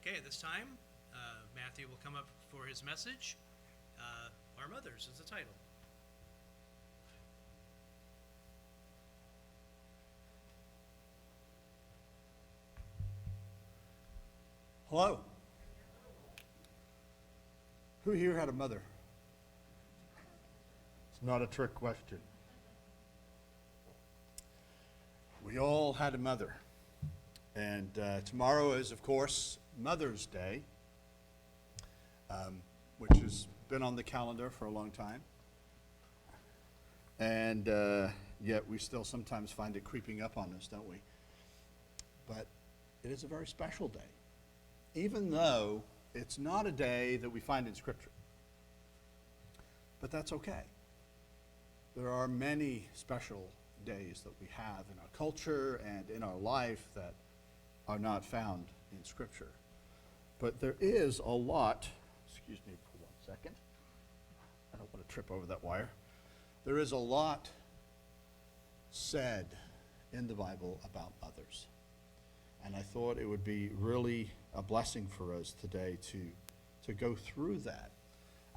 Okay, at this time, Matthew will come up for his message. Our Mothers is the title. Hello. Who here had a mother? It's not a trick question. We all had a mother. And tomorrow is, of course, Mother's Day, which has been on the calendar for a long time. And yet we still sometimes find it creeping up on us, don't we? But it is a very special day, even though it's not a day that we find in Scripture. But that's okay. There are many special days that we have in our culture and in our life that are not found in Scripture. But there is a lot, excuse me for 1 second. I don't want to trip over that wire. There is a lot said in the Bible about mothers. And I thought it would be really a blessing for us today to go through that.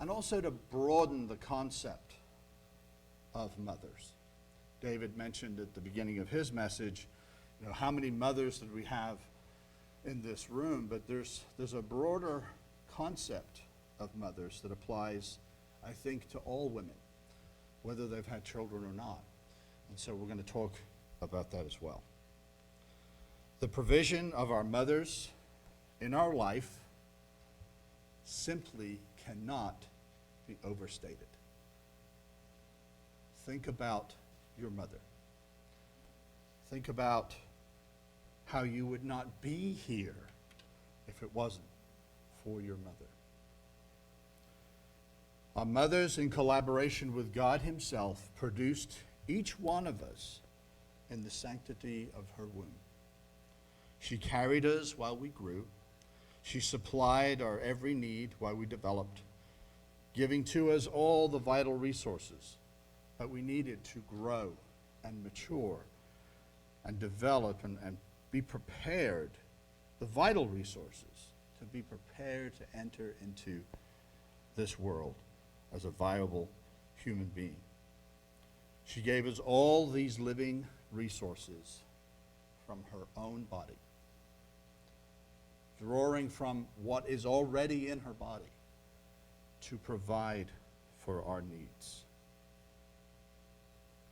And also to broaden the concept of mothers. David mentioned at the beginning of his message, how many mothers did we have in this room? But there's a broader concept of mothers that applies, I think, to all women, whether they've had children or not. And so we're going to talk about that as well. The provision of our mothers in our life simply cannot be overstated. Think about your mother. Think about how you would not be here if it wasn't for your mother. Our mothers, in collaboration with God Himself, produced each one of us in the sanctity of her womb. She carried us while we grew. She supplied our every need while we developed, giving to us all the vital resources that we needed to grow and mature and develop and be prepared, the vital resources to be prepared to enter into this world as a viable human being. She gave us all these living resources from her own body, drawing from what is already in her body to provide for our needs.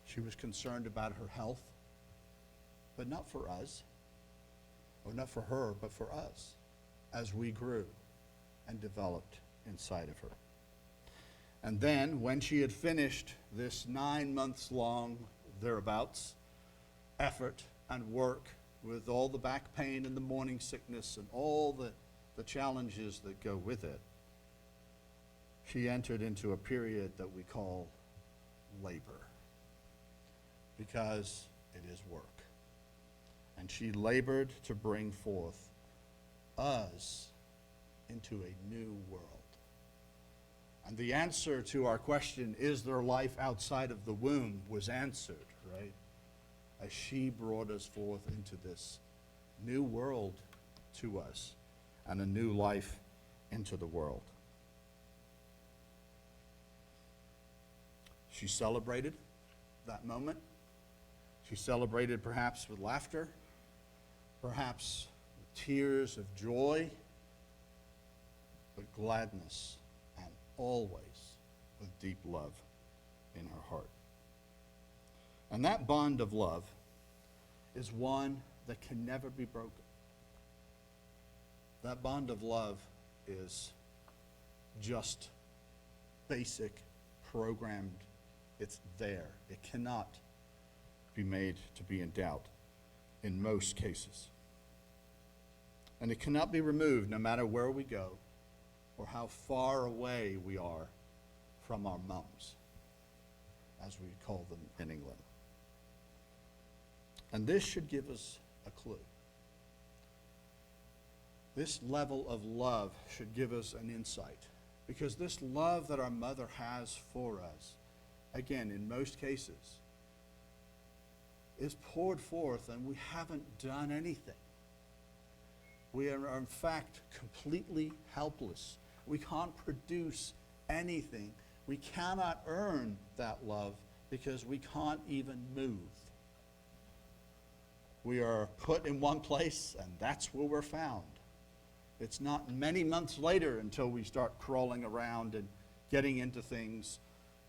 She was concerned about her health, but not for us, or not for her, but for us, as we grew and developed inside of her. And then, when she had finished this 9 months long, thereabouts, effort and work with all the back pain and the morning sickness and all the challenges that go with it, she entered into a period that we call labor, because it is work. And she labored to bring forth us into a new world. And the answer to our question, is there life outside of the womb, was answered, right? As she brought us forth into this new world to us and a new life into the world. She celebrated that moment. She celebrated perhaps with laughter, perhaps with tears of joy, but gladness, and always with deep love in her heart. And that bond of love is one that can never be broken. That bond of love is just basic, programmed. It's there. It cannot be made to be in doubt in most cases. And it cannot be removed no matter where we go or how far away we are from our mums, as we call them in England. And this should give us a clue. This level of love should give us an insight, because this love that our mother has for us, again, in most cases, is poured forth and we haven't done anything. We are, in fact, completely helpless. We can't produce anything. We cannot earn that love because we can't even move. We are put in one place, and that's where we're found. It's not many months later until we start crawling around and getting into things,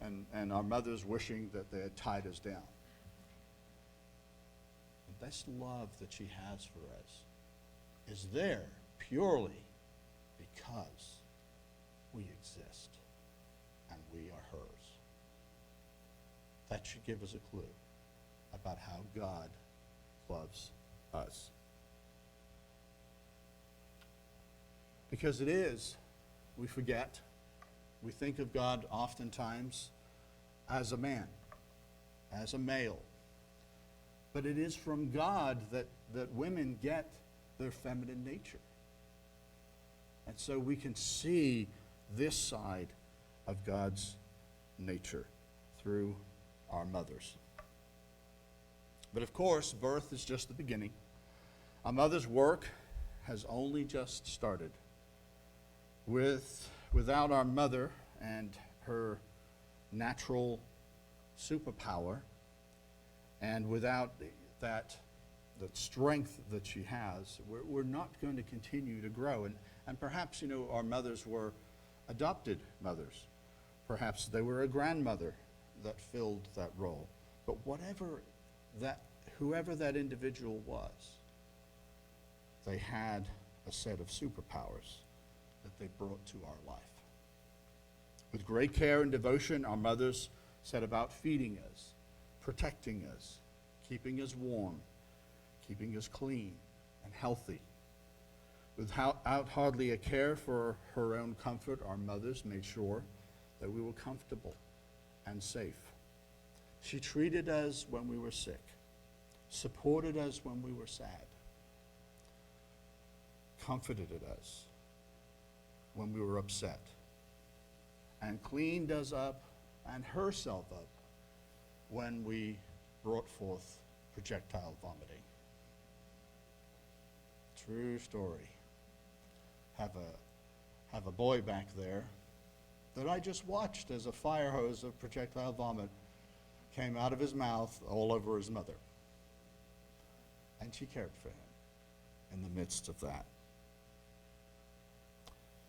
and our mothers wishing that they had tied us down. The best love that she has for us is there purely because we exist and we are hers. That should give us a clue about how God loves us. Because it is, we forget, we think of God oftentimes as a man, as a male. But it is from God that women get their feminine nature. And so we can see this side of God's nature through our mothers. But of course, birth is just the beginning. Our mother's work has only just started. Without our mother and her natural superpower, and without that strength that she has, we're not going to continue to grow. And perhaps, our mothers were adopted mothers. Perhaps they were a grandmother that filled that role. But whoever that individual was, they had a set of superpowers that they brought to our life. With great care and devotion, our mothers set about feeding us, protecting us, keeping us warm, keeping us clean and healthy. Without hardly a care for her own comfort, our mothers made sure that we were comfortable and safe. She treated us when we were sick, supported us when we were sad, comforted us when we were upset, and cleaned us up and herself up when we brought forth projectile vomiting. True story. Have a boy back there that I just watched as a fire hose of projectile vomit came out of his mouth all over his mother. And she cared for him in the midst of that.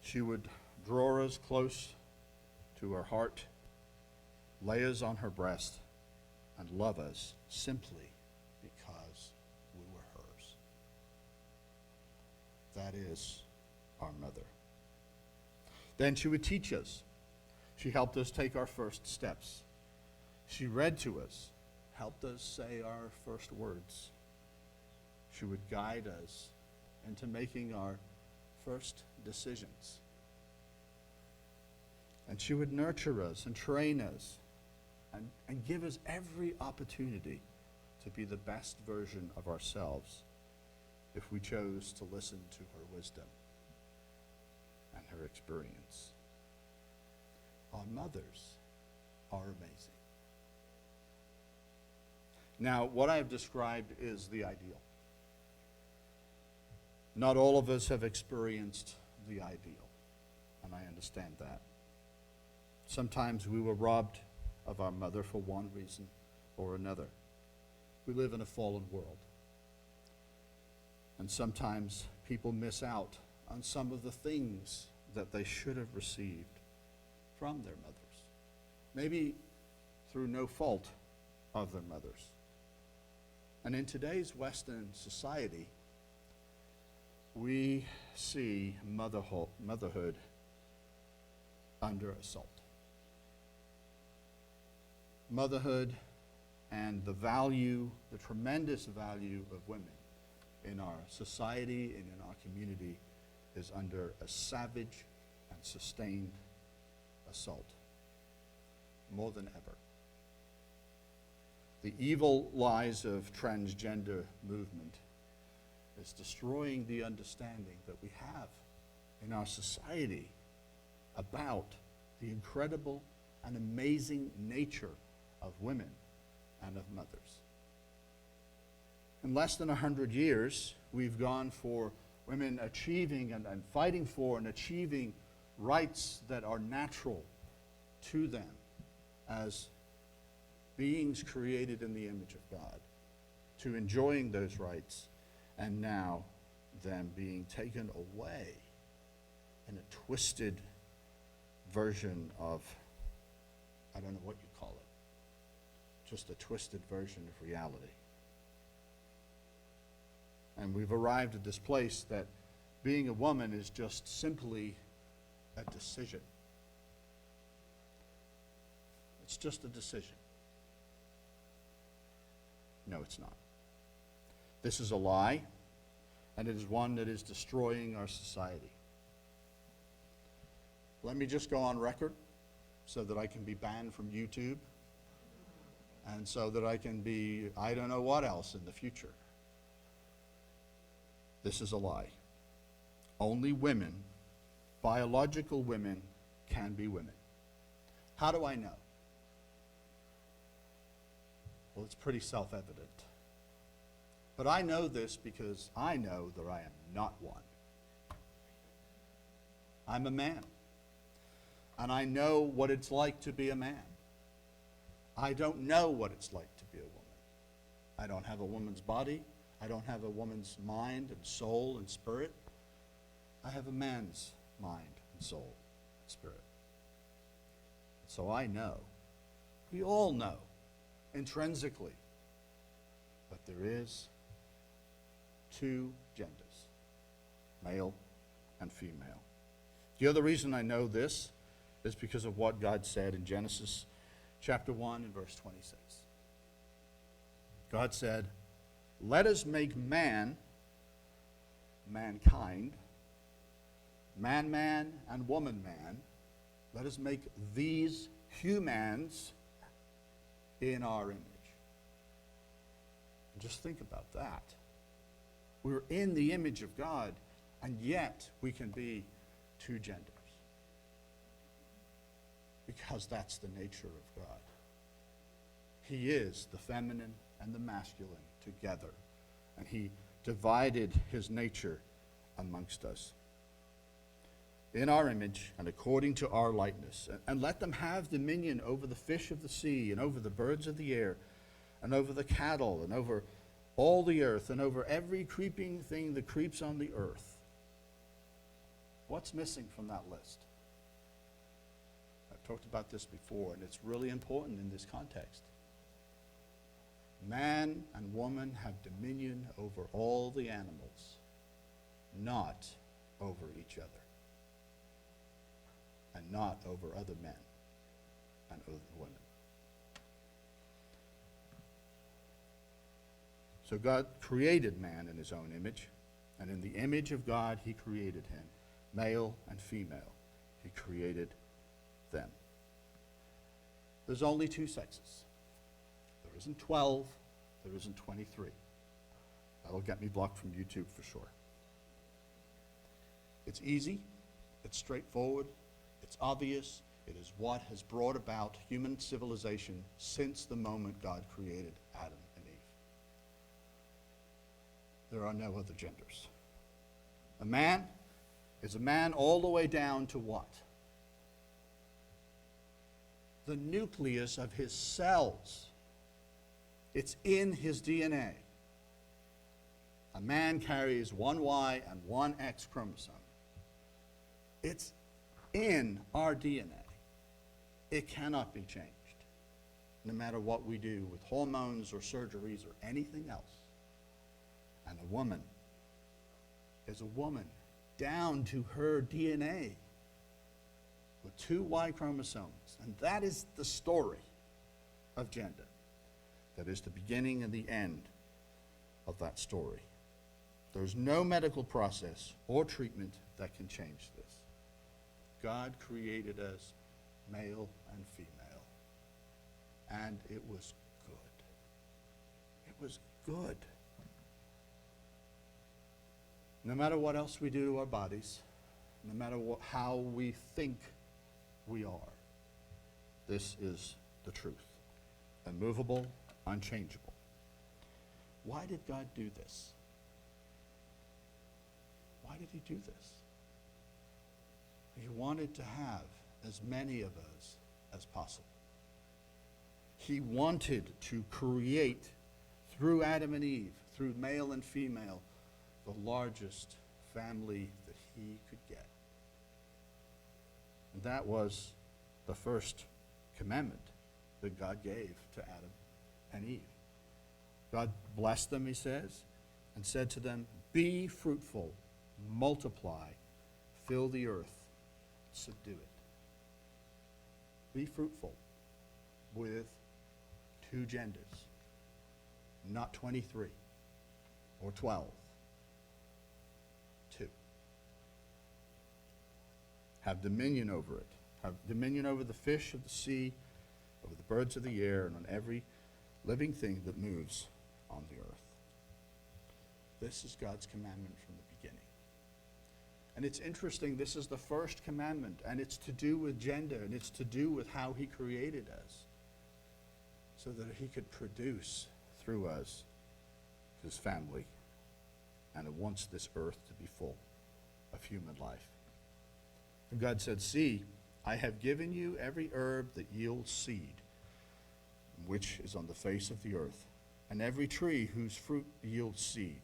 She would draw us close to her heart, lay us on her breast, and love us simply because we were hers. That is our mother. Then she would teach us. She helped us take our first steps. She read to us, helped us say our first words. She would guide us into making our first decisions. And she would nurture us and train us and give us every opportunity to be the best version of ourselves if we chose to listen to her wisdom and her experience. Our mothers are amazing. Now, what I have described is the ideal. Not all of us have experienced the ideal, and I understand that. Sometimes we were robbed of our mother for one reason or another. We live in a fallen world. And sometimes people miss out on some of the things that they should have received from their mothers. Maybe through no fault of their mothers. And in today's Western society, we see motherhood under assault. Motherhood and the value, the tremendous value of women in our society and in our community is under a savage and sustained assault, more than ever. The evil lies of transgender movement is destroying the understanding that we have in our society about the incredible and amazing nature of women and of mothers. In less than 100 years, we've gone for women achieving and fighting for and achieving rights that are natural to them as beings created in the image of God, to enjoying those rights, and now them being taken away in a twisted version of, I don't know what you call it, just a twisted version of reality. And we've arrived at this place that being a woman is just simply a decision. It's just a decision. No, it's not. This is a lie, and it is one that is destroying our society. Let me just go on record so that I can be banned from YouTube, and so that I can be, I don't know what else in the future. This is a lie. Only women, biological women, can be women. How do I know? Well, it's pretty self-evident. But I know this because I know that I am not one. I'm a man. And I know what it's like to be a man. I don't know what it's like to be a woman. I don't have a woman's body. I don't have a woman's mind and soul and spirit. I have a man's mind and soul and spirit. So I know. We all know intrinsically. But there is two genders, male and female. The other reason I know this is because of what God said in Genesis chapter 1 and verse 26. God said, "Let us make mankind, man and woman, let us make these humans in our image." And just think about that. We're in the image of God, and yet we can be two genders. Because that's the nature of God. He is the feminine and the masculine together, and he divided his nature amongst us. In our image and according to our likeness, and let them have dominion over the fish of the sea, and over the birds of the air, and over the cattle, and over all the earth, and over every creeping thing that creeps on the earth. What's missing from that list? I've talked about this before, and it's really important in this context. Man and woman have dominion over all the animals, not over each other, and not over other men and other women. So God created man in his own image, and in the image of God he created him, male and female. He created them. There's only two sexes. There isn't 12, there isn't 23. That'll get me blocked from YouTube for sure. It's easy, it's straightforward, it's obvious. It is what has brought about human civilization since the moment God created Adam and Eve. There are no other genders. A man is a man all the way down to what? The nucleus of his cells. It's in his DNA. A man carries one Y and one X chromosome. It's in our DNA. It cannot be changed, no matter what we do with hormones or surgeries or anything else. And a woman is a woman down to her DNA with two Y chromosomes. And that is the story of gender. That is the beginning and the end of that story. There's no medical process or treatment that can change this. God created us male and female, and it was good. It was good. No matter what else we do to our bodies, no matter how we think we are, this is the truth. Immovable, unchangeable. Why did God do this? did he do this? He wanted to have as many of us as possible. He wanted to create, through Adam and Eve, through male and female, the largest family that he could get. And that was the first commandment that God gave to Adam and Eve. God blessed them, he says, and said to them, "Be fruitful, multiply, fill the earth, subdue it." Be fruitful with two genders, not 23 or 12. Two. Have dominion over it. Have dominion over the fish of the sea, over the birds of the air, and on every living thing that moves on the earth. This is God's commandment from the beginning. And it's interesting, this is the first commandment, and it's to do with gender, and it's to do with how he created us, so that he could produce through us his family, and wants this earth to be full of human life. And God said, "See, I have given you every herb that yields seed, which is on the face of the earth, and every tree whose fruit yields seed.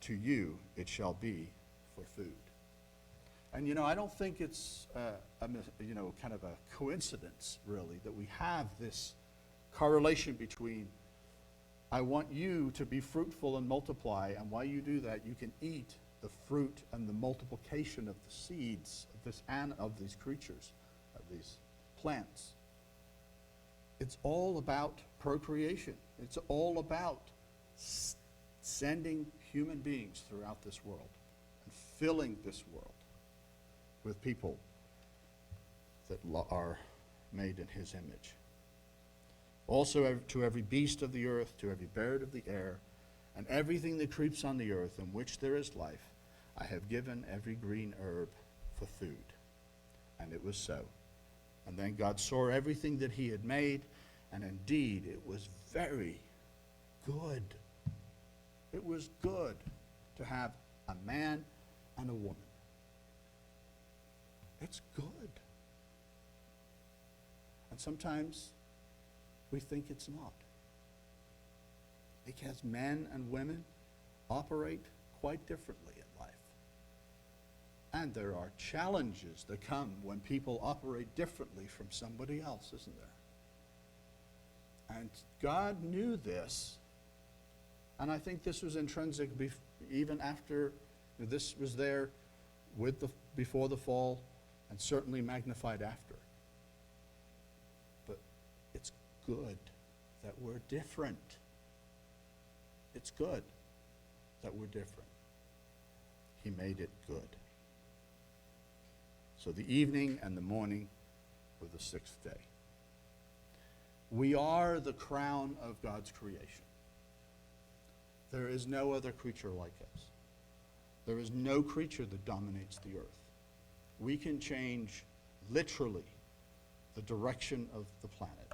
To you it shall be for food." And I don't think it's kind of a coincidence, really, that we have this correlation between I want you to be fruitful and multiply, and while you do that, you can eat the fruit and the multiplication of the seeds of these creatures, of these plants. It's all about procreation. It's all about sending human beings throughout this world and filling this world with people that are made in his image. Also to every beast of the earth, to every bird of the air, and everything that creeps on the earth in which there is life, I have given every green herb for food. And it was so. And then God saw everything that he had made, and indeed it was very good. It was good to have a man and a woman. It's good. And sometimes we think it's not. Because men and women operate quite differently in life. And there are challenges that come when people operate differently from somebody else, isn't there? And God knew this. And I think this was intrinsic even after this was there before the fall, and certainly magnified after. But it's good that we're different. It's good that we're different. He made it good. So the evening and the morning were the sixth day. We are the crown of God's creation. There is no other creature like us. There is no creature that dominates the earth. We can change, literally, the direction of the planet.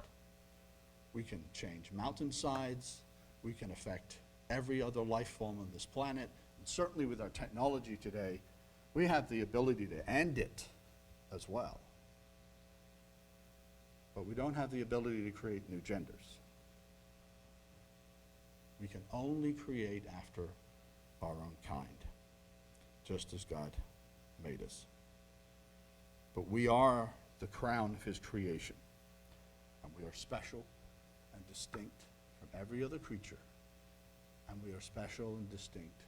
We can change mountainsides. We can affect every other life form on this planet. And certainly with our technology today, we have the ability to end it as well. But we don't have the ability to create new genders. We can only create after our own kind, just as God made us. But we are the crown of his creation, and we are special and distinct from every other creature, and we are special and distinct,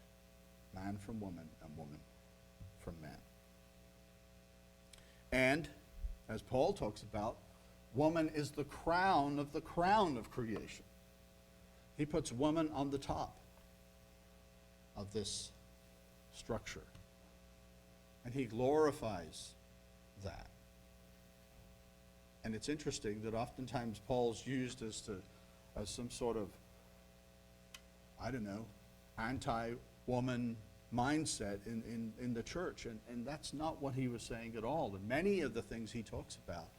man from woman and woman from man. And, as Paul talks about, woman is the crown of creation. He puts woman on the top of this structure, and he glorifies that. And it's interesting that oftentimes Paul's used as some sort of, anti-woman mindset in the church, and that's not what he was saying at all. And many of the things he talks about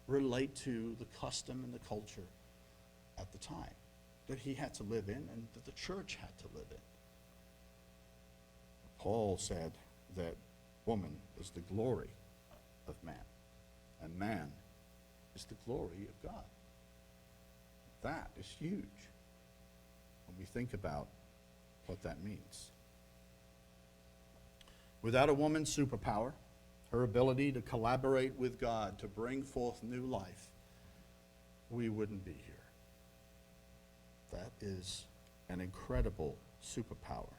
relate to the custom and the culture at the time that he had to live in and that the church had to live in. Paul said that woman is the glory of man, and man is the glory of God. That is huge when we think about what that means. Without a woman's superpower, her ability to collaborate with God to bring forth new life, we wouldn't be here. That is an incredible superpower.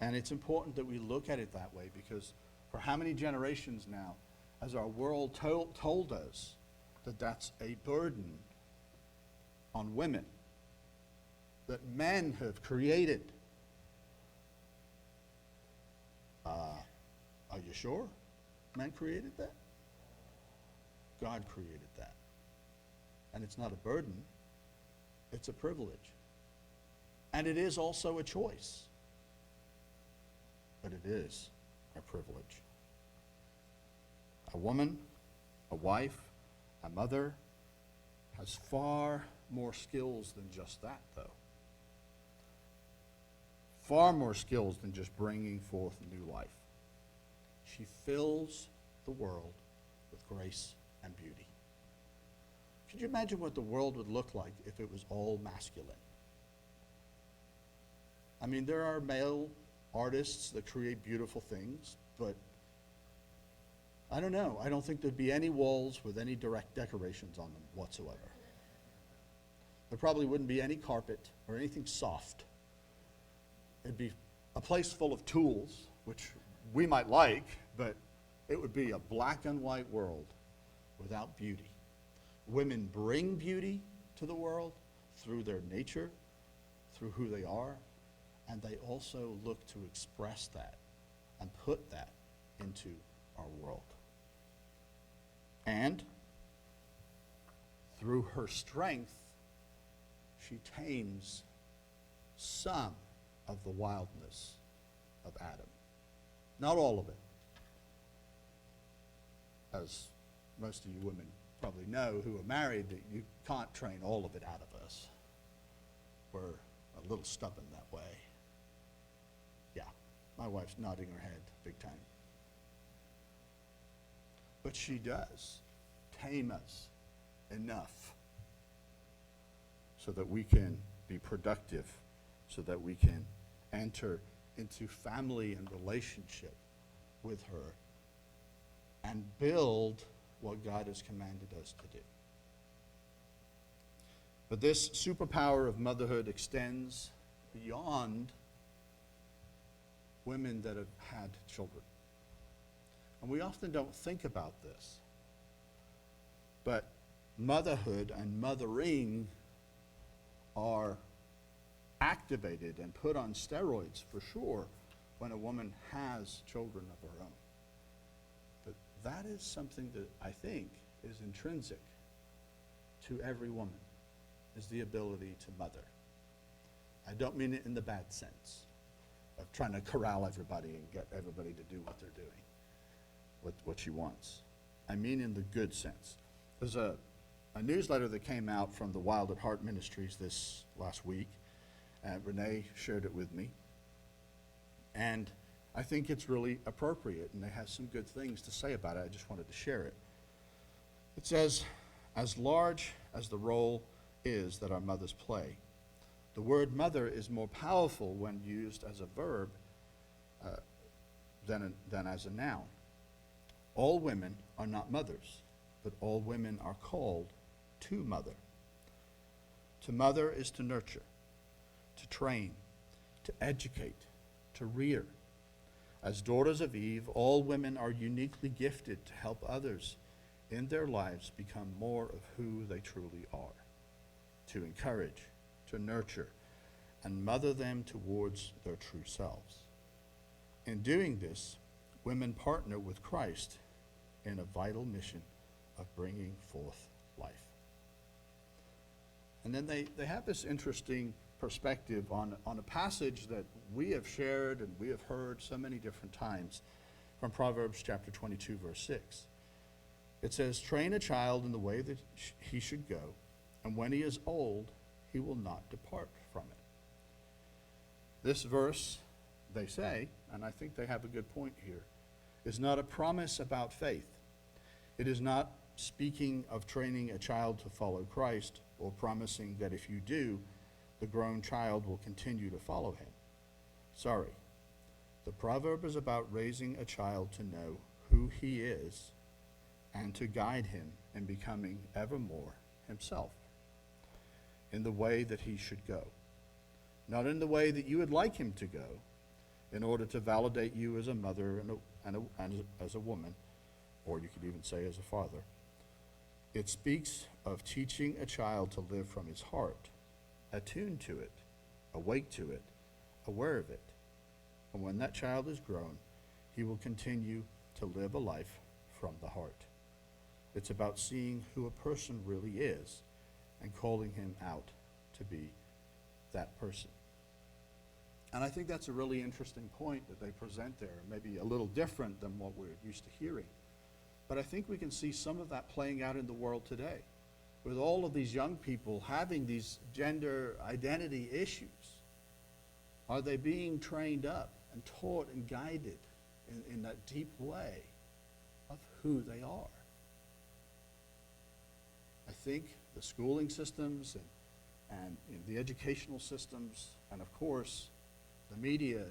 And it's important that we look at it that way, because for how many generations now has our world told us that that's a burden on women that men have created? Are you sure? Men created that? God created that. And it's not a burden, it's a privilege. And it is also a choice. But it is a privilege. A woman, a wife, a mother has far more skills than just that, though. Far more skills than just bringing forth new life. She fills the world with grace and beauty. Could you imagine what the world would look like if it was all masculine? I mean, there are male artists that create beautiful things, but I don't know. I don't think there'd be any walls with any direct decorations on them whatsoever. There probably wouldn't be any carpet or anything soft. It'd be a place full of tools, which we might like, but it would be a black and white world without beauty. Women bring beauty to the world through their nature, through who they are, and they also look to express that and put that into our world. And through her strength, she tames some of the wildness of Adam. Not all of it. As most of you women probably know who are married, that you can't train all of it out of us. We're a little stubborn that way. Yeah, my wife's nodding her head big time. But she does tame us enough so that we can be productive, so that we can enter into family and relationship with her and build what God has commanded us to do. But this superpower of motherhood extends beyond women that have had children. And we often don't think about this. But motherhood and mothering are activated and put on steroids for sure when a woman has children of her own. But that is something that I think is intrinsic to every woman, is the ability to mother. I don't mean it in the bad sense of trying to corral everybody and get everybody to do what they're doing, what she wants. I mean in the good sense. There's a newsletter that came out from the Wild at Heart Ministries this last week. Renee shared it with me. And I think it's really appropriate, and they have some good things to say about it. I just wanted to share it. It says, as large as the role is that our mothers play, the word mother is more powerful when used as a verb than as a noun. All women are not mothers, but all women are called to mother. To mother is to nurture, to train, to educate, to rear. As daughters of Eve, all women are uniquely gifted to help others in their lives become more of who they truly are, to encourage, to nurture, and mother them towards their true selves. In doing this, women partner with Christ in a vital mission of bringing forth life. And then they have this interesting perspective on a passage that we have shared and we have heard so many different times from Proverbs chapter 22, verse 6. It says, train a child in the way that he should go, and when he is old, he will not depart from it. This verse they say, and I think they have a good point here, is not a promise about faith. It is not speaking of training a child to follow Christ or promising that if you do, the grown child will continue to follow him. Sorry. The proverb is about raising a child to know who he is and to guide him in becoming ever more himself in the way that he should go. Not in the way that you would like him to go, in order to validate you as a mother and as a woman, or you could even say as a father. It speaks of teaching a child to live from his heart, attuned to it, awake to it, aware of it. And when that child is grown, he will continue to live a life from the heart. It's about seeing who a person really is and calling him out to be that person. And I think that's a really interesting point that they present there, maybe a little different than what we're used to hearing. But I think we can see some of that playing out in the world today, with all of these young people having these gender identity issues. Are they being trained up and taught and guided in that deep way of who they are? I think the schooling systems and the educational systems, and of course, the media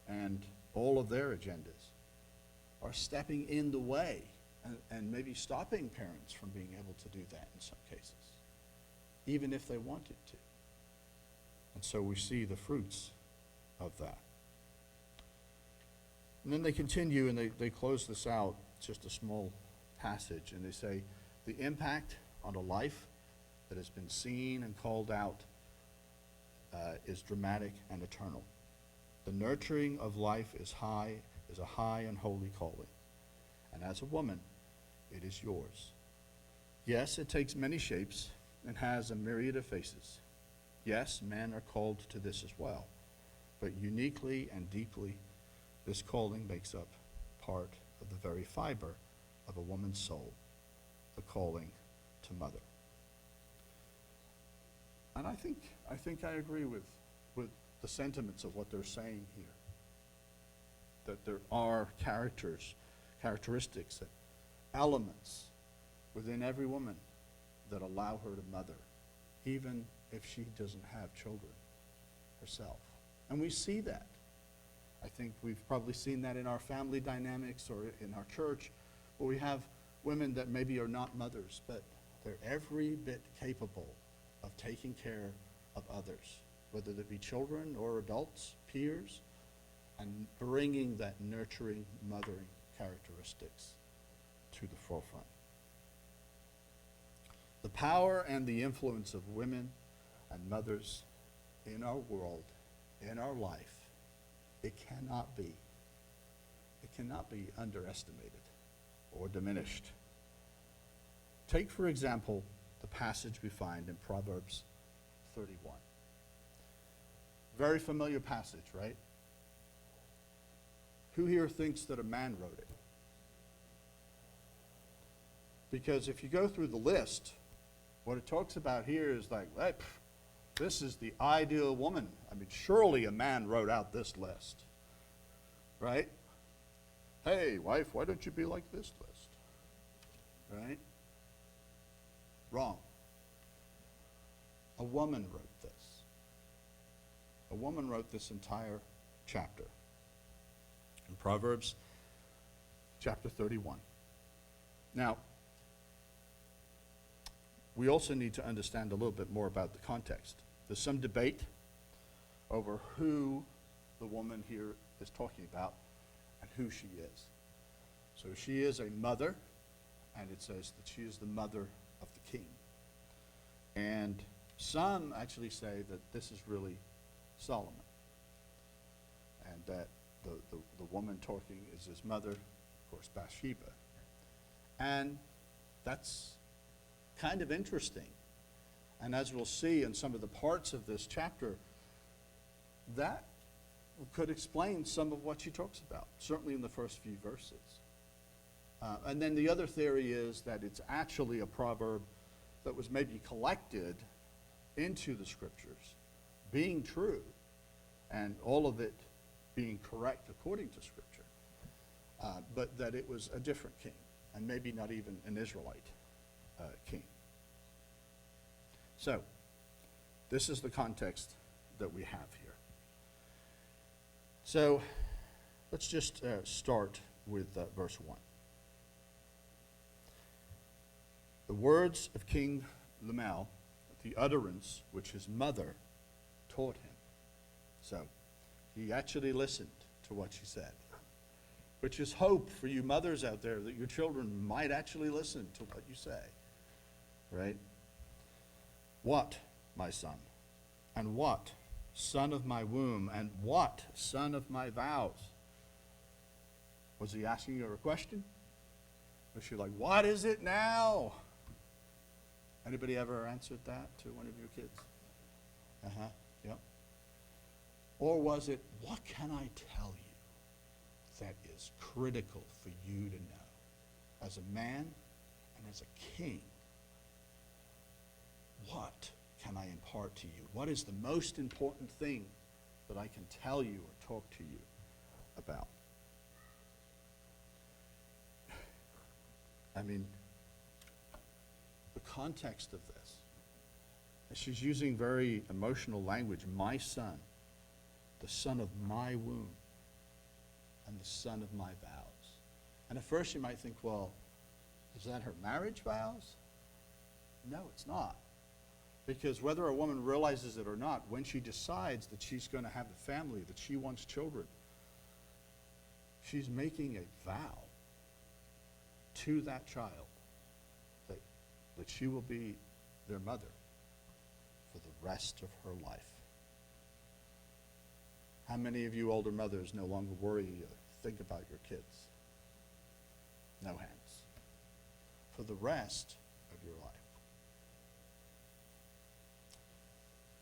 and all of their agendas are stepping in the way and maybe stopping parents from being able to do that in some cases, even if they wanted to. And so we see the fruits of that. And then they continue and they close this out, just a small passage, and they say, the impact on a life that has been seen and called out is dramatic and eternal. The nurturing of life is a high and holy calling. And as a woman, it is yours. Yes, it takes many shapes and has a myriad of faces. Yes, men are called to this as well. But uniquely and deeply, this calling makes up part of the very fiber of a woman's soul, the calling to mother. And I think I agree with the sentiments of what they're saying here. That there are characteristics, elements within every woman that allow her to mother, even if she doesn't have children herself. And we see that. I think we've probably seen that in our family dynamics or in our church, where we have women that maybe are not mothers, but they're every bit capable of taking care of others, whether they be children or adults, peers, and bringing that nurturing, mothering characteristics to the forefront. The power and the influence of women and mothers in our world, in our life, it cannot be underestimated or diminished. Take, for example, the passage we find in Proverbs 31. Very familiar passage, right? Who here thinks that a man wrote it? Because if you go through the list, what it talks about here is like, hey, this is the ideal woman. I mean, surely a man wrote out this list, right? Hey, wife, why don't you be like this list? Right? Wrong. A woman wrote this. A woman wrote this entire chapter in Proverbs chapter 31. Now, we also need to understand a little bit more about the context. There's some debate over who the woman here is talking about and who she is. So she is a mother, and it says that she is the mother of the king. And some actually say that this is really Solomon, and that the woman talking is his mother, of course, Bathsheba. And that's kind of interesting. And as we'll see in some of the parts of this chapter, that could explain some of what she talks about, certainly in the first few verses. And then the other theory is that it's actually a proverb that was maybe collected into the scriptures, being true, and all of it being correct according to Scripture, but that it was a different king, and maybe not even an Israelite king. So, this is the context that we have here. So, let's just start with verse 1. The words of King Lemuel, the utterance which his mother taught him. So, he actually listened to what she said, which is hope for you mothers out there, that your children might actually listen to what you say, right? What, my son? And what, son of my womb? And what, son of my vows? Was he asking her a question? Was she like, what is it now? Anybody ever answered that to one of your kids? Yep. Or was it, what can I tell you that is critical for you to know as a man and as a king? What can I impart to you? What is the most important thing that I can tell you or talk to you about? I mean, the context of this, she's using very emotional language. My son, the son of my womb, and the son of my vows. And at first you might think, well, is that her marriage vows? No, it's not. Because whether a woman realizes it or not, when she decides that she's going to have a family, that she wants children, she's making a vow to that child that she will be their mother for the rest of her life. How many of you older mothers no longer worry or think about your kids? No hands. For the rest of your life.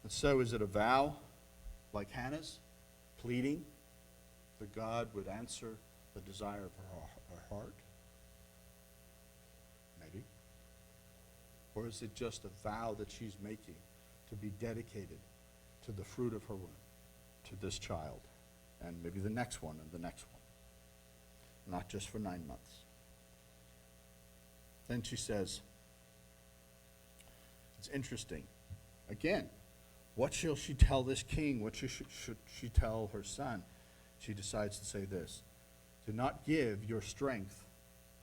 And so is it a vow like Hannah's, pleading that God would answer the desire of her heart? Maybe. Or is it just a vow that she's making to be dedicated to the fruit of her womb, to this child, and maybe the next one and the next one, not just for 9 months? Then she says, it's interesting. Again, what shall she tell this king? What should she tell her son? She decides to say this: do not give your strength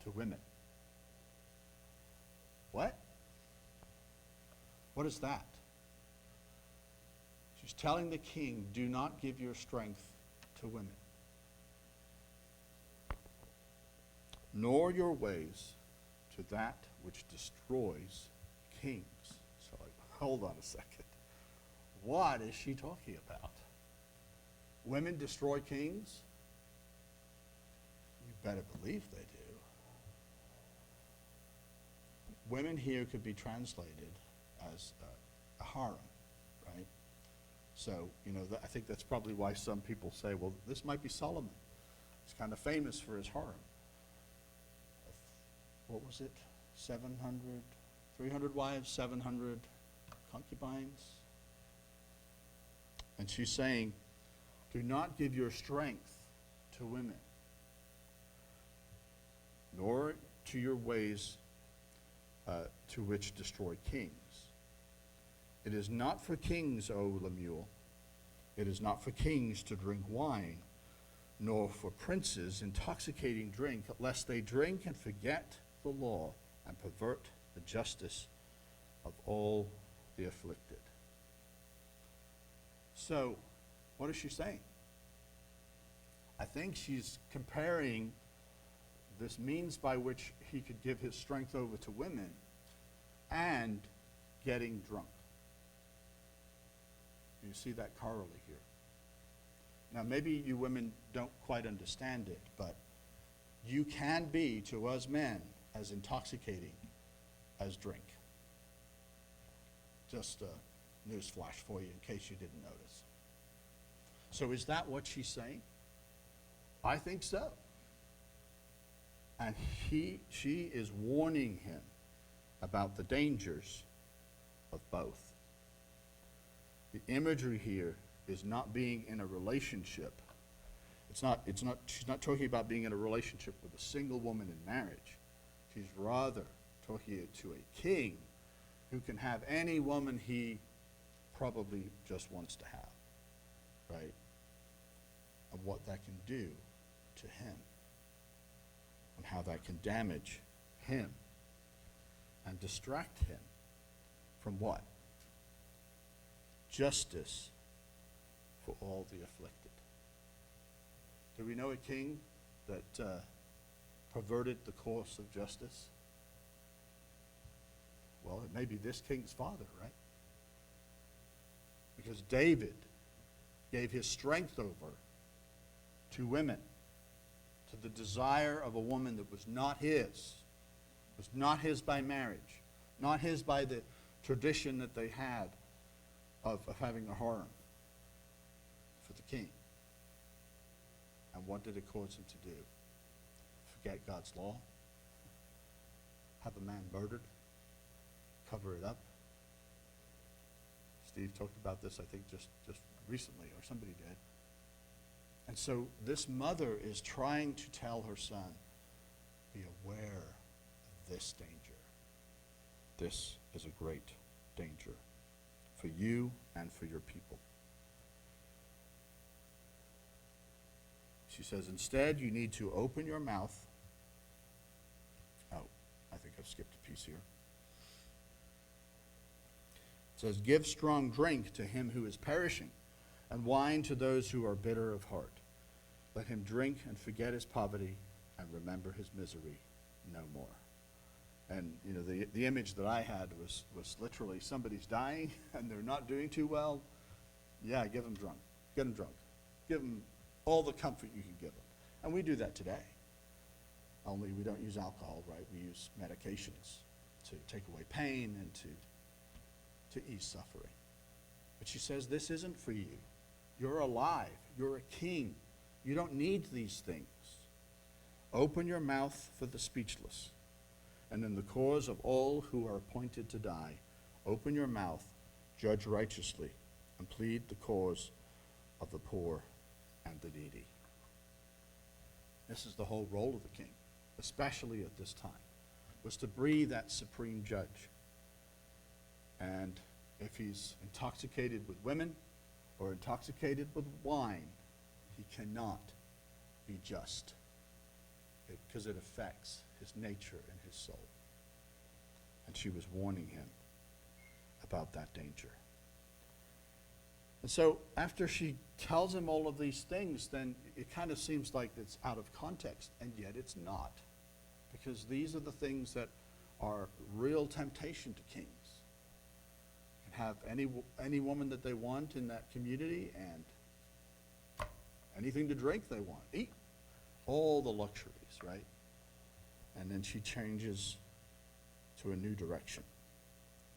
to women. What? What is that? She's telling the king, do not give your strength to women, nor your ways to that which destroys kings. So, hold on a second. What is she talking about? Women destroy kings? You better believe they do. Women here could be translated as a harem, right? So, I think that's probably why some people say, well, this might be Solomon. He's kind of famous for his harem. What was it? 300 wives, 700 concubines? And she's saying, do not give your strength to women, nor to your ways to which destroy kings. It is not for kings, O Lemuel. It is not for kings to drink wine, nor for princes intoxicating drink, lest they drink and forget the law and pervert the justice of all the afflicted. So, what is she saying? I think she's comparing this means by which he could give his strength over to women and getting drunk. You see that corollary here. Now, maybe you women don't quite understand it, but you can be, to us men, as intoxicating as drink. Just a news flash for you in case you didn't notice. So is that what she's saying? I think so. And she is warning him about the dangers of both. The imagery here is not being in a relationship she's not talking about being in a relationship with a single woman in marriage. She's rather talking to a king who can have any woman he probably just wants to have, right? And what that can do to him, and how that can damage him and distract him from what? Justice for all the afflicted. Do we know a king that perverted the course of justice? Well, it may be this king's father, right? Because David gave his strength over to women, to the desire of a woman that was not his by marriage, not his by the tradition that they had of having a harem for the king. And what did it cause him to do? Forget God's law? Have a man murdered? Cover it up? Steve talked about this, I think, just recently, or somebody did. And so this mother is trying to tell her son, be aware of this danger. This is a great danger for you and for your people. She says, instead, you need to open your mouth. Oh, I think I've skipped a piece here. It says, give strong drink to him who is perishing, and wine to those who are bitter of heart. Let him drink and forget his poverty and remember his misery no more. And, you know, the image that I had was literally somebody's dying and they're not doing too well. Yeah, give them drunk. Get them drunk. Give them all the comfort you can give them. And we do that today. Only we don't use alcohol, right? We use medications to take away pain and to ease suffering. But she says, this isn't for you. You're alive. You're a king. You don't need these things. Open your mouth for the speechless. And in the cause of all who are appointed to die, open your mouth, judge righteously, and plead the cause of the poor and the needy. This is the whole role of the king, especially at this time, was to be that supreme judge. And if he's intoxicated with women or intoxicated with wine, he cannot be just, because it affects his nature and his soul. And she was warning him about that danger. And so after she tells him all of these things, then it kind of seems like it's out of context, and yet it's not. Because these are the things that are real temptation to kings. Can have any woman that they want in that community, and anything to drink they want, eat. All the luxuries, right? And then she changes to a new direction.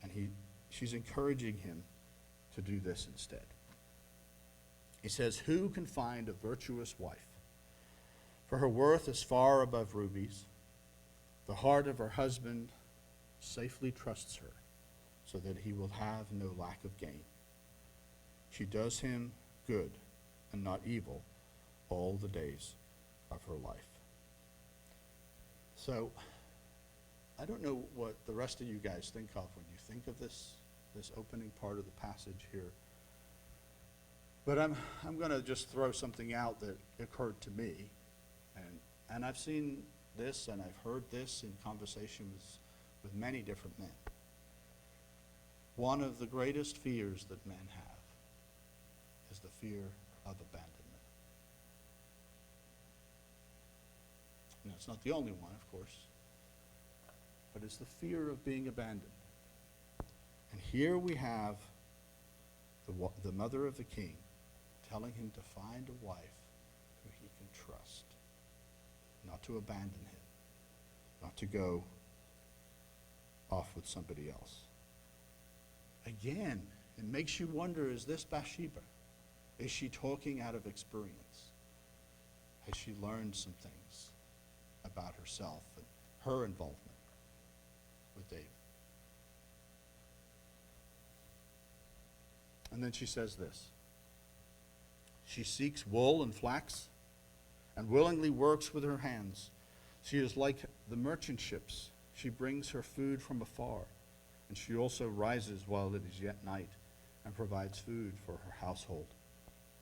And she's encouraging him to do this instead. He says, who can find a virtuous wife? For her worth is far above rubies. The heart of her husband safely trusts her, so that he will have no lack of gain. She does him good and not evil all the days of her life. So, I don't know what the rest of you guys think of when you think of this opening part of the passage here. But I'm going to just throw something out that occurred to me. And I've seen this and I've heard this in conversations with many different men. One of the greatest fears that men have is the fear of abandonment. And it's not the only one, of course, but it's the fear of being abandoned. And here we have the mother of the king telling him to find a wife who he can trust, not to abandon him, not to go off with somebody else. Again, it makes you wonder, is this Bathsheba? Is she talking out of experience? Has she learned some things about herself and her involvement with David? And then she says this. She seeks wool and flax and willingly works with her hands. She is like the merchant ships. She brings her food from afar, and she also rises while it is yet night and provides food for her household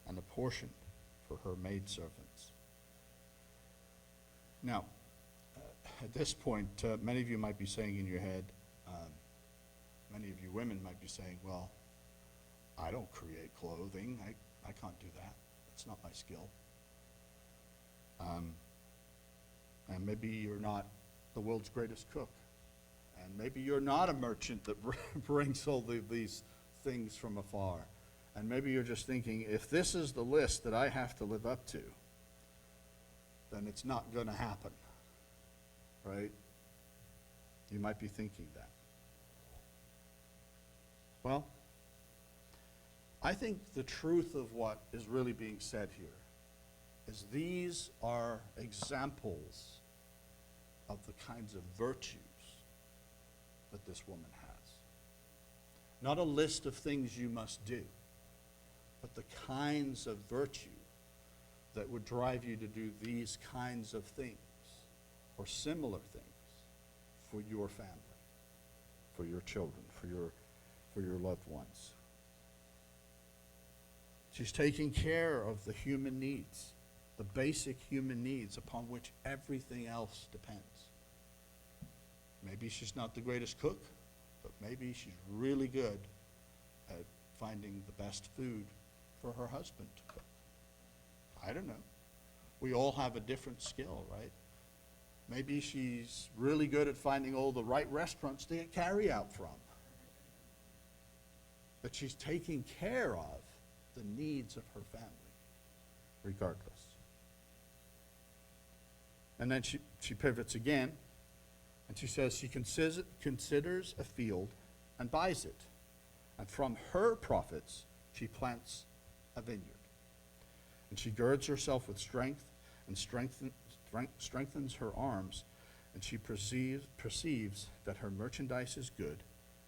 and a portion for her maidservants. Now, at this point, many of you might be saying in your head, many of you women might be saying, well, I don't create clothing. I can't do that. That's not my skill. And maybe you're not the world's greatest cook. And maybe you're not a merchant that brings all these things from afar. And maybe you're just thinking, if this is the list that I have to live up to, then it's not going to happen. Right? You might be thinking that. Well, I think the truth of what is really being said here is these are examples of the kinds of virtues that this woman has. Not a list of things you must do, but the kinds of virtue that would drive you to do these kinds of things or similar things for your family, for your children, for your loved ones. She's taking care of the human needs, the basic human needs upon which everything else depends. Maybe she's not the greatest cook, but maybe she's really good at finding the best food for her husband to cook. I don't know. We all have a different skill, right? Maybe she's really good at finding all the right restaurants to get carry out from. But she's taking care of the needs of her family, regardless. And then she pivots again, and she says she considers a field and buys it. And from her profits, she plants a vineyard. And she girds herself with strength and strengthens her arms, and she perceives that her merchandise is good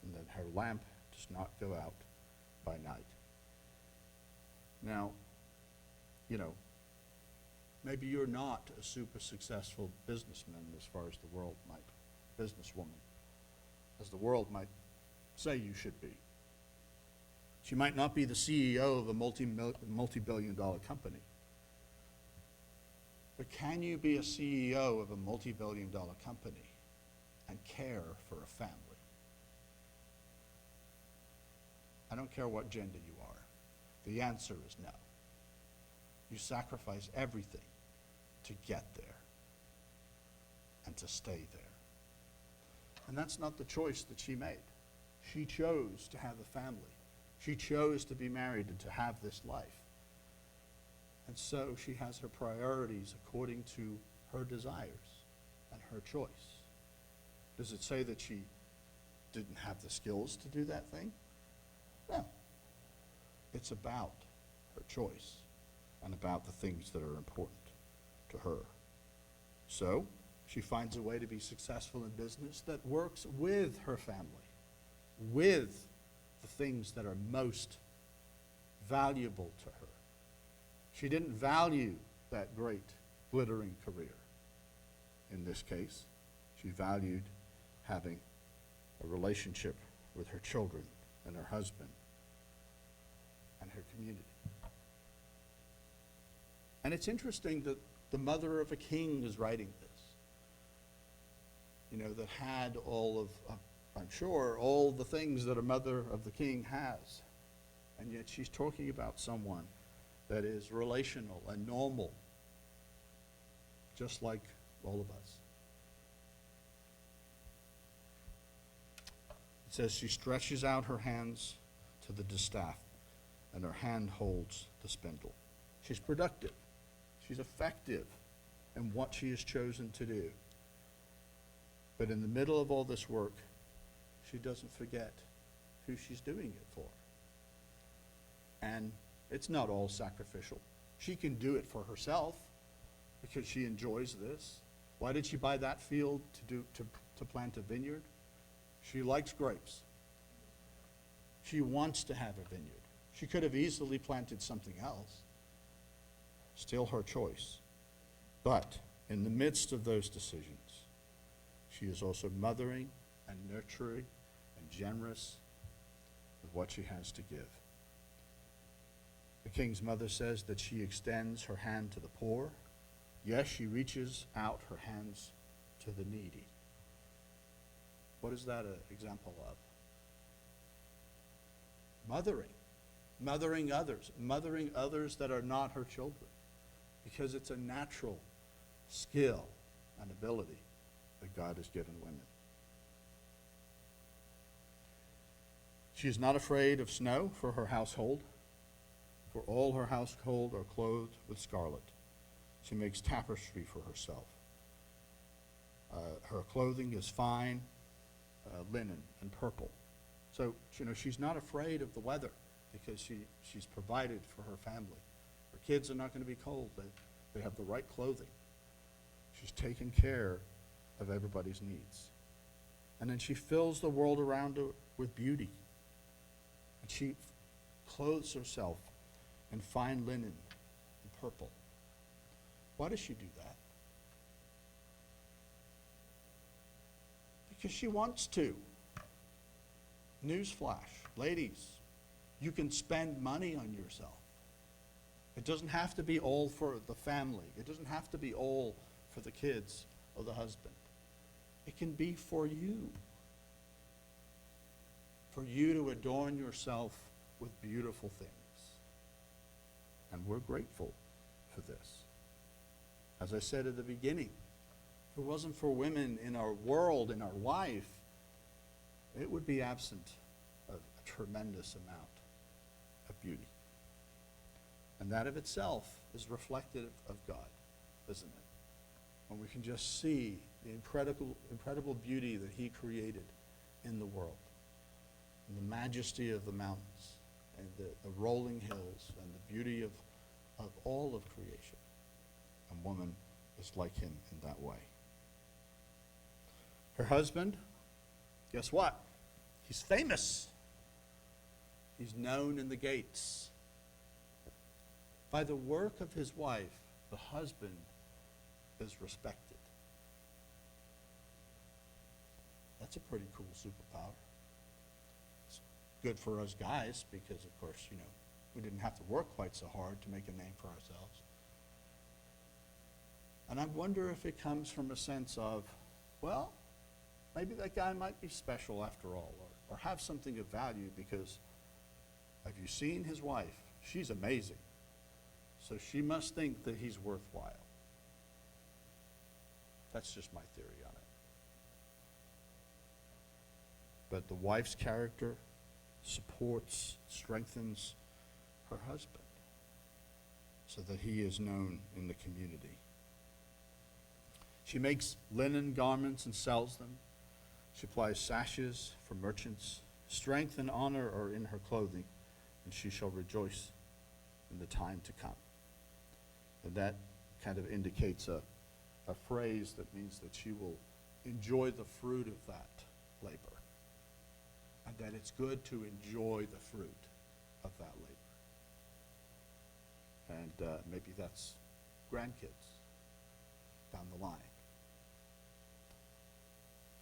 and that her lamp does not go out by night. Now, maybe you're not a super successful businessman as far as the world might, businesswoman, as the world might say you should be. She might not be the CEO of a multi-billion-dollar company. But can you be a CEO of a multi-billion-dollar company and care for a family? I don't care what gender you are. The answer is no. You sacrifice everything to get there and to stay there. And that's not the choice that she made. She chose to have a family. She chose to be married and to have this life. And so she has her priorities according to her desires and her choice. Does it say that she didn't have the skills to do that thing? No. It's about her choice and about the things that are important to her. So she finds a way to be successful in business that works with her family, with the things that are most valuable to her. She didn't value that great glittering career. In this case, she valued having a relationship with her children and her husband and her community. And it's interesting that the mother of a king is writing this, that had all of, I'm sure, all the things that a mother of the king has. And yet she's talking about someone that is relational and normal, just like all of us. It says she stretches out her hands to the distaff, and her hand holds the spindle. She's productive. She's effective in what she has chosen to do. But in the middle of all this work, she doesn't forget who she's doing it for. And it's not all sacrificial. She can do it for herself because she enjoys this. Why did she buy that field to plant a vineyard? She likes grapes. She wants to have a vineyard. She could have easily planted something else. Still her choice. But in the midst of those decisions, she is also mothering and nurturing and generous with what she has to give. The king's mother says that she extends her hand to the poor. Yes, she reaches out her hands to the needy. What is that an example of? Mothering others that are not her children, because it's a natural skill and ability that God has given women. She is not afraid of snow for her household, for all her household are clothed with scarlet. She makes tapestry for herself. Her clothing is fine linen and purple. So, she's not afraid of the weather because she's provided for her family. Her kids are not going to be cold. They have the right clothing. She's taken care of everybody's needs. And then she fills the world around her with beauty. And she clothes herself in fine linen and purple. Why does she do that? Because she wants to. Newsflash, ladies, you can spend money on yourself. It doesn't have to be all for the family. It doesn't have to be all for the kids or the husband. It can be for you. For you to adorn yourself with beautiful things. And we're grateful for this. As I said at the beginning, if it wasn't for women in our world, in our life, it would be absent of a tremendous amount of beauty. And that of itself is reflective of God, isn't it? When we can just see the incredible beauty that He created in the world, and the majesty of the mountains, and the rolling hills, and the beauty of all of creation. And woman is like Him in that way. Her husband, guess what? He's famous. He's known in the gates. By the work of his wife, the husband is respected. That's a pretty cool superpower. It's good for us guys because, of course, we didn't have to work quite so hard to make a name for ourselves. And I wonder if it comes from a sense of, well, maybe that guy might be special after all, or have something of value because have you seen his wife? She's amazing. So she must think that he's worthwhile. That's just my theory on it. But the wife's character supports, strengthens her husband so that he is known in the community. She makes linen garments and sells them. She applies sashes for merchants. Strength and honor are in her clothing, and she shall rejoice in the time to come. And that kind of indicates a phrase that means that she will enjoy the fruit of that labor. And that it's good to enjoy the fruit of that labor. And maybe that's grandkids down the line.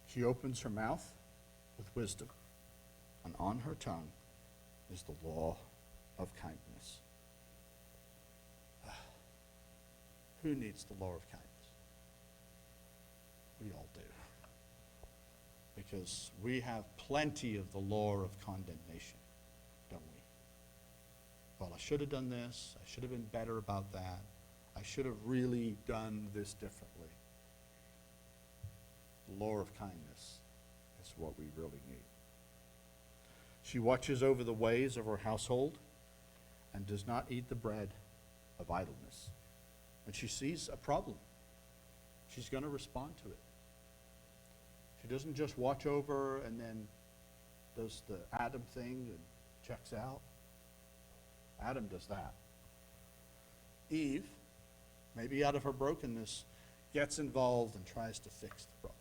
She opens her mouth with wisdom, and on her tongue is the law of kindness. Who needs the law of kindness? We all do. Because we have plenty of the law of condemnation, don't we? Well, I should have done this. I should have been better about that. I should have really done this differently. The law of kindness is what we really need. She watches over the ways of her household and does not eat the bread of idleness. When she sees a problem, she's going to respond to it. She doesn't just watch over and then does the Adam thing and checks out. Adam does that. Eve, maybe out of her brokenness, gets involved and tries to fix the problem.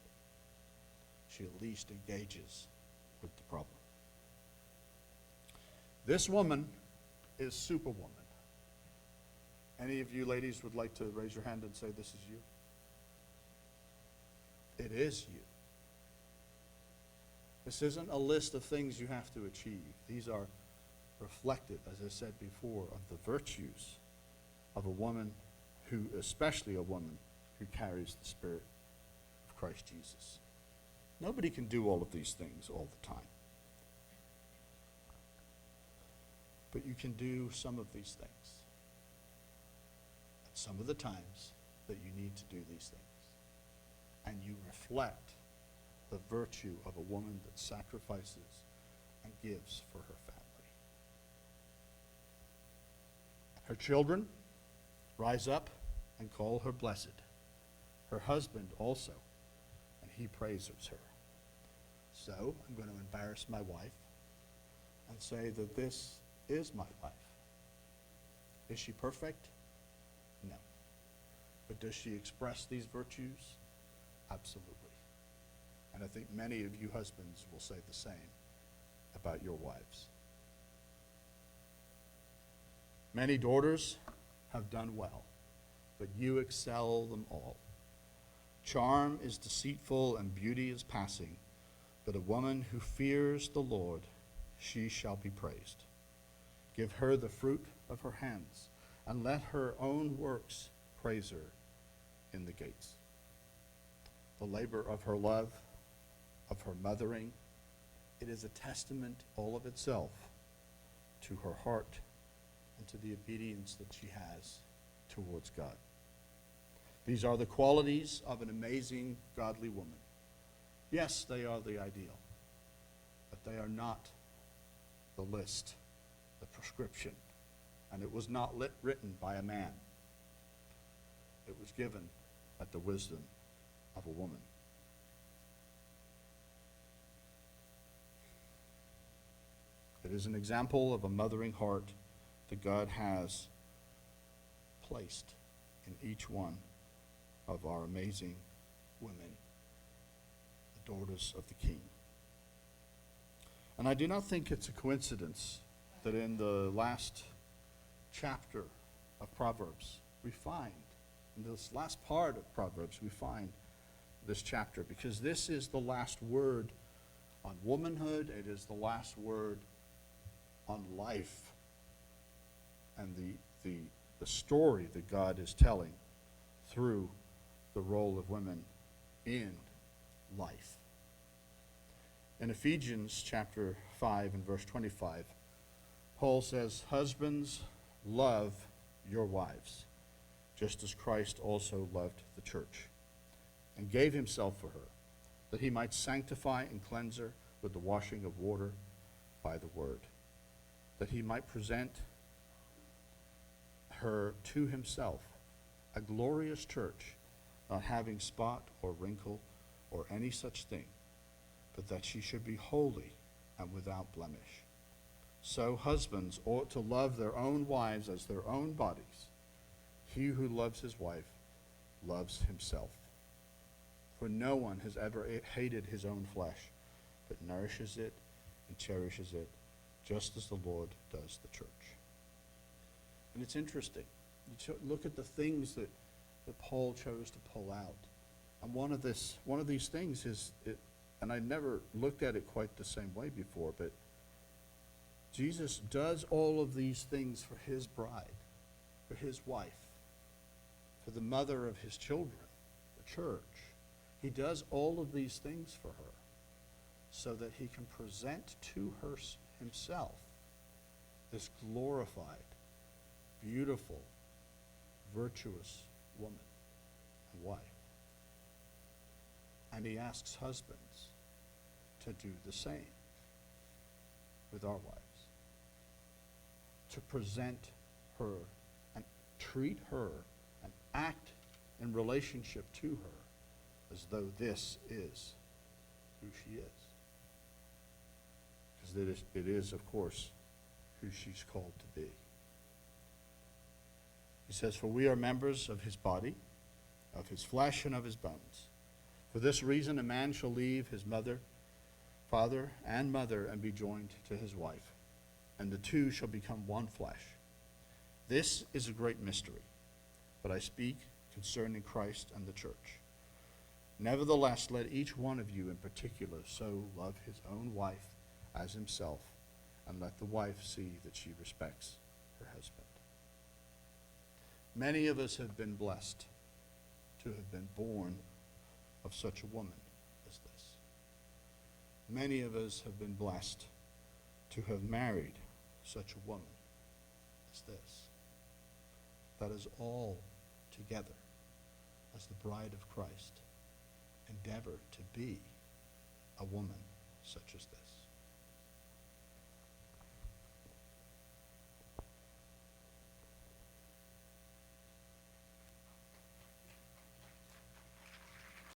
She at least engages with the problem. This woman is Superwoman. Any of you ladies would like to raise your hand and say this is you? It is you. This isn't a list of things you have to achieve. These are reflective, as I said before, of the virtues of a woman who, especially a woman who carries the Spirit of Christ Jesus. Nobody can do all of these things all the time. But you can do some of these things at some of the times that you need to do these things. And you reflect the virtue of a woman that sacrifices and gives for her family. Her children rise up and call her blessed. Her husband also, and he praises her. So I'm going to embarrass my wife and say that this is my wife. Is she perfect? No. But does she express these virtues? Absolutely. And I think many of you husbands will say the same about your wives. Many daughters have done well, but you excel them all. Charm is deceitful and beauty is passing, but a woman who fears the Lord, she shall be praised. Give her the fruit of her hands, and let her own works praise her in the gates. The labor of her love, of her mothering, it is a testament all of itself to her heart and to the obedience that she has towards God. These are the qualities of an amazing, godly woman. Yes, they are the ideal, but they are not the list, the prescription. And it was not written by a man. It was given at the wisdom of a woman. It is an example of a mothering heart that God has placed in each one of our amazing women, the daughters of the King. And I do not think it's a coincidence that in the last chapter of Proverbs, we find, in this last part of Proverbs, we find this chapter, because this is the last word on womanhood. It is the last word on life and the story that God is telling through the role of women in life. In Ephesians chapter 5 and verse 25, Paul says, "Husbands, love your wives, just as Christ also loved the church, and gave himself for her, that he might sanctify and cleanse her with the washing of water by the word, that he might present her to himself, a glorious church, not having spot or wrinkle or any such thing, but that she should be holy and without blemish. So husbands ought to love their own wives as their own bodies. He who loves his wife loves himself. For no one has ever hated his own flesh, but nourishes it and cherishes it, just as the Lord does the church." And it's interesting. You look at the things that Paul chose to pull out. And one of these things is, and I never looked at it quite the same way before, but Jesus does all of these things for his bride, for his wife, for the mother of his children, the church. He does all of these things for her so that he can present to her himself this glorified, beautiful, virtuous woman and wife. And he asks husbands to do the same with our wives, to present her and treat her and act in relationship to her as though this is who she is. Because it is, of course, who she's called to be. He says, "For we are members of his body, of his flesh, and of his bones. For this reason a man shall leave his father and mother, and be joined to his wife, and the two shall become one flesh. This is a great mystery. but I speak concerning Christ and the church. Nevertheless, let each one of you in particular so love his own wife as himself, and let the wife see that she respects her husband. Many of us have been blessed to have been born of such a woman as this. Many of us have been blessed to have married such a woman as this. That is all together, as the bride of Christ, endeavor to be a woman such as this.